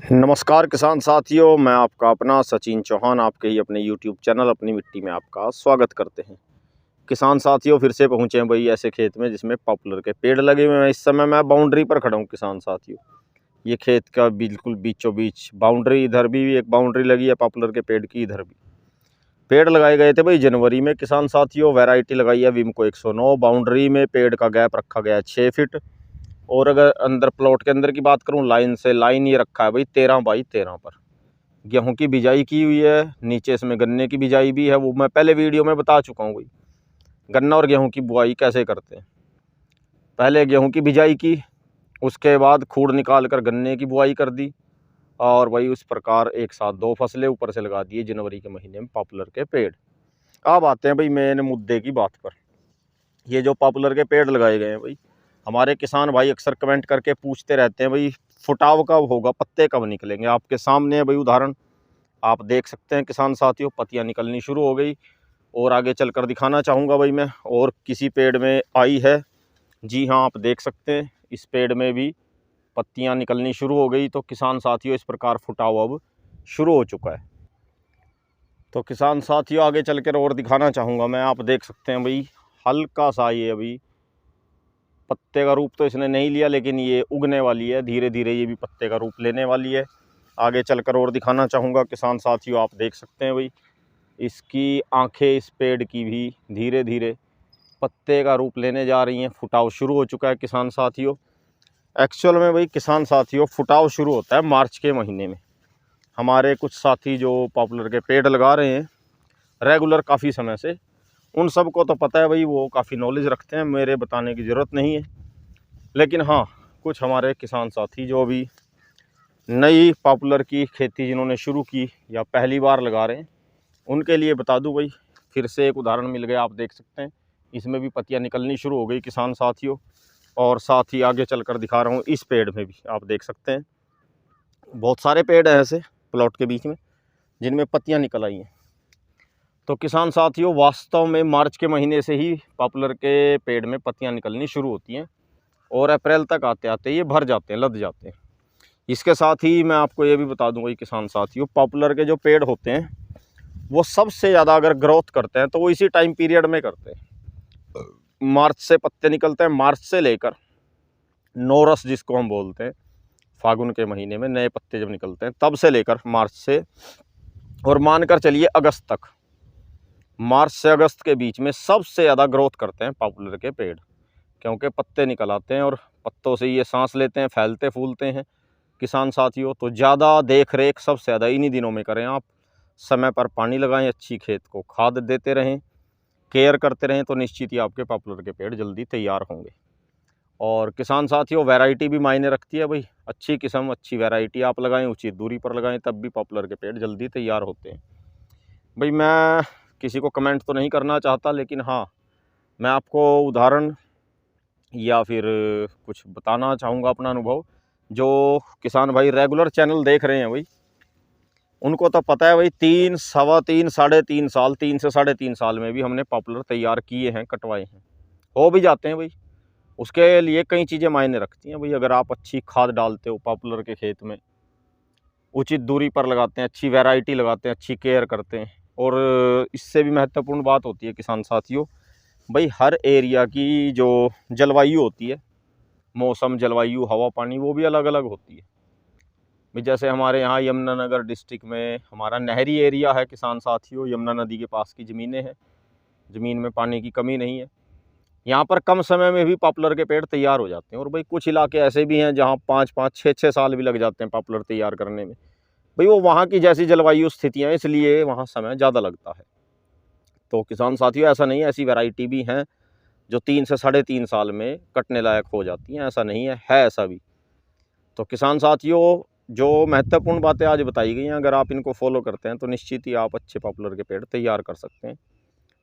नमस्कार किसान साथियों, मैं आपका अपना सचिन चौहान आपके ही अपने YouTube चैनल अपनी मिट्टी में आपका स्वागत करते हैं। किसान साथियों फिर से पहुँचे हैं भाई ऐसे खेत में जिसमें पॉपुलर के पेड़ लगे हुए हैं। इस समय मैं बाउंड्री पर खड़ा हूँ किसान साथियों। ये खेत का बिल्कुल बीचों बीच बाउंड्री, इधर भी एक बाउंड्री लगी है पॉपुलर के पेड़ की, इधर भी पेड़ लगाए गए थे भाई जनवरी में किसान साथियों। वैरायटी लगाई है विमको 109। बाउंड्री में पेड़ का गैप रखा गया है 6 फीट। और अगर अंदर प्लॉट के अंदर की बात करूं, लाइन से लाइन ये रखा है भाई 13 बाई 13 पर। गेहूं की बिजाई की हुई है, नीचे इसमें गन्ने की बिजाई भी है। वो मैं पहले वीडियो में बता चुका हूं भाई गन्ना और गेहूं की बुआई कैसे करते हैं। पहले गेहूं की बिजाई की, उसके बाद खूड़ निकाल कर गन्ने की बुआई कर दी, और भाई उस प्रकार एक साथ 2 फसलें ऊपर से लगा दिए जनवरी के महीने में पॉपुलर के पेड़। अब आते हैं भाई मेन मुद्दे की बात पर। ये जो पॉपुलर के पेड़ लगाए गए हैं भाई, हमारे किसान भाई अक्सर कमेंट करके पूछते रहते हैं भाई फुटाव कब होगा, पत्ते कब निकलेंगे। आपके सामने है भाई उदाहरण, आप देख सकते हैं किसान साथियों, पत्तियां निकलनी शुरू हो गई। और आगे चलकर दिखाना चाहूँगा भाई मैं, और किसी पेड़ में आई है। जी हाँ, आप देख सकते हैं इस पेड़ में भी पत्तियां निकलनी शुरू हो गई। तो किसान साथियों इस प्रकार फुटाव अब शुरू हो चुका है। तो किसान साथियों आगे चलकर और दिखाना चाहूँगा मैं, आप देख सकते हैं भाई हल्का सा ये अभी पत्ते का रूप तो इसने नहीं लिया, लेकिन ये उगने वाली है। धीरे धीरे ये भी पत्ते का रूप लेने वाली है। आगे चलकर और दिखाना चाहूँगा किसान साथियों, आप देख सकते हैं भाई इसकी आंखें इस पेड़ की भी धीरे धीरे पत्ते का रूप लेने जा रही हैं। फुटाव शुरू हो चुका है किसान साथियों। एक्चुअल में भाई किसान साथियों फुटाव शुरू होता है मार्च के महीने में। हमारे कुछ साथी जो पॉपुलर के पेड़ लगा रहे हैं रेगुलर काफ़ी समय से, उन सब को तो पता है भाई, वो काफ़ी नॉलेज रखते हैं, मेरे बताने की ज़रूरत नहीं है। लेकिन हाँ, कुछ हमारे किसान साथी जो अभी नई पॉपुलर की खेती जिन्होंने शुरू की या पहली बार लगा रहे हैं, उनके लिए बता दूं भाई, फिर से एक उदाहरण मिल गया। आप देख सकते हैं इसमें भी पत्तियां निकलनी शुरू हो गई किसान साथियों। और साथ ही आगे चलकर दिखा रहा हूँ इस पेड़ में भी आप देख सकते हैं बहुत सारे पेड़ हैं ऐसे प्लॉट के बीच में जिनमें पत्तियां निकल आई हैं। तो किसान साथियों वास्तव में मार्च के महीने से ही पॉपुलर के पेड़ में पत्तियां निकलनी शुरू होती हैं, और अप्रैल तक आते आते ये भर जाते हैं, लद जाते हैं। इसके साथ ही मैं आपको ये भी बता दूंगा किसान साथियों, पॉपुलर के जो पेड़ होते हैं वो सबसे ज़्यादा अगर ग्रोथ करते हैं तो वो इसी टाइम पीरियड में करते हैं। मार्च से पत्ते निकलते हैं, मार्च से लेकर नौरस जिसको हम बोलते हैं, फागुन के महीने में नए पत्ते जब निकलते हैं तब से लेकर मार्च से, और मानकर चलिए अगस्त तक, मार्च से अगस्त के बीच में सबसे ज़्यादा ग्रोथ करते हैं पॉपुलर के पेड़। क्योंकि पत्ते निकल आते हैं और पत्तों से ये सांस लेते हैं, फैलते फूलते हैं किसान साथियों। तो ज़्यादा देख रेख सबसे ज़्यादा इन्हीं दिनों में करें आप। समय पर पानी लगाएं, अच्छी खेत को खाद देते रहें, केयर करते रहें, तो निश्चित ही आपके पॉपुलर के पेड़ जल्दी तैयार होंगे। और किसान साथियों वैरायटी भी मायने रखती है भाई, अच्छी किस्म अच्छी वैरायटी आप लगाएं, उचित दूरी पर लगाएं, तब भी पॉपुलर के पेड़ जल्दी तैयार होते हैं। भाई मैं किसी को कमेंट तो नहीं करना चाहता, लेकिन हाँ मैं आपको उदाहरण या फिर कुछ बताना चाहूँगा अपना अनुभव। जो किसान भाई रेगुलर चैनल देख रहे हैं भाई, उनको तो पता है भाई 3, सवा 3, साढ़े 3 साल, 3 से साढ़े 3 साल में भी हमने पॉपुलर तैयार किए हैं, कटवाए हैं, हो भी जाते हैं भाई। उसके लिए कई चीज़ें मायने रखती हैं भाई। अगर आप अच्छी खाद डालते हो पॉपुलर के खेत में, उचित दूरी पर लगाते हैं, अच्छी वैरायटी लगाते हैं, अच्छी केयर करते हैं, और इससे भी महत्वपूर्ण बात होती है किसान साथियों भाई, हर एरिया की जो जलवायु होती है, मौसम, जलवायु, हवा, पानी, वो भी अलग अलग होती है भाई। जैसे हमारे यहाँ यमुनानगर डिस्ट्रिक्ट में हमारा नहरी एरिया है किसान साथियों, यमुना नदी के पास की ज़मीनें हैं, ज़मीन में पानी की कमी नहीं है। यहाँ पर कम समय में भी पॉपुलर के पेड़ तैयार हो जाते हैं। और भाई कुछ इलाके ऐसे भी हैं जहाँ 5-5, 6-6 साल भी लग जाते हैं पॉपुलर तैयार करने में भाई। वो वहाँ की जैसी जलवायु स्थितियाँ, इसलिए वहाँ समय ज़्यादा लगता है। तो किसान साथियों ऐसा नहीं है, ऐसी वैरायटी भी हैं जो 3 से साढ़े 3 साल में कटने लायक हो जाती हैं, ऐसा नहीं है ऐसा भी। तो किसान साथियों जो महत्वपूर्ण बातें आज बताई गई हैं, अगर आप इनको फॉलो करते हैं तो निश्चित ही आप अच्छे पॉपुलर के पेड़ तैयार कर सकते हैं।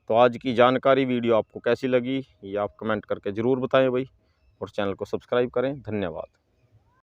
तो आज की जानकारी वीडियो आपको कैसी लगी ये आप कमेंट करके ज़रूर बताएं भाई, और चैनल को सब्सक्राइब करें। धन्यवाद।